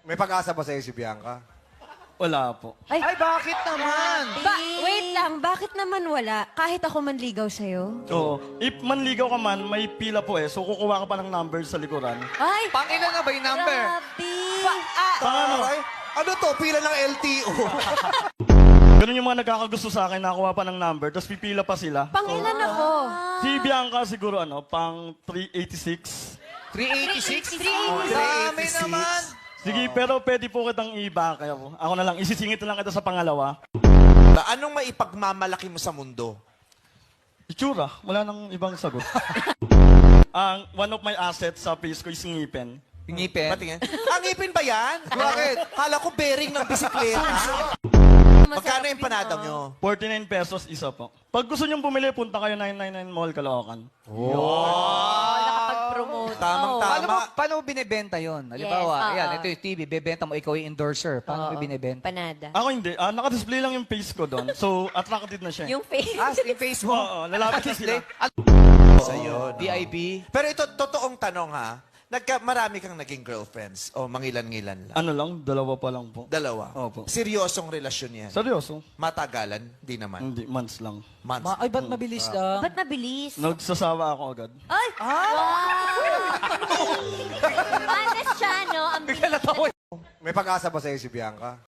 May pag-asa ba sa'yo si Bianca? Wala po. Ay, bakit naman? Wait lang, bakit naman wala? Kahit ako manligaw sa'yo? Oo. If manligaw ka man, may pila po eh. So kukuha ka pa ng number sa likuran. Ay! Pang-ilan na ba yung number? Grabe! Paano? Aray, ano to? Pila ng LTO. Ganun yung mga nagkakagusto sa akin, nakakuha pa ng number, tapos pipila pa sila. Pangilan ako? Si Bianca siguro pang 386. 386? 386. Dami naman. Sige, pero pwede po kitang i-back. Ako na lang, isisingit na lang kita sa pangalawa. Anong maipagmamalaki mo sa mundo? Itsura, wala nang ibang sagot. One of my assets sa face ko is ngipin. Yung ngipin? Patingin. Ngipin ba yan? Bakit? Kala ko bearing ng bisikleta. Magkano yung panadaw nyo? 49 pesos isa po. Pag gusto nyong bumili, punta kayo 999 Mall, Caloocan. Nakapag-promote. Tamang-tama. Paano mo binibenta yun? Halimbawa, Yes, yan, ito yung TV, bebenta mo, ikaw yung endorser. Paano mo binibenta? Panada. Ako hindi. Naka-display lang yung face ko doon. So, attracted na siya. Yung face. Yung Facebook. Oo, lalapit na sila. Sa'yo. VIP? Pero ito, totoong tanong ha. Marami kang naging girlfriends o mangilan-ngilan lang? Ano lang, dalawa pa lang po. Dalawa? Opo. Seryosong relasyon yan? Seryoso? Matagalan? Di naman. Hindi, months lang. Months. Ay, ba't mabilis lang? Ba't mabilis? Nagsasawa ako agad. Ay! Wow! Honest siya, no? Ang bilis. May pag-asa ba sa'yo si Bianca?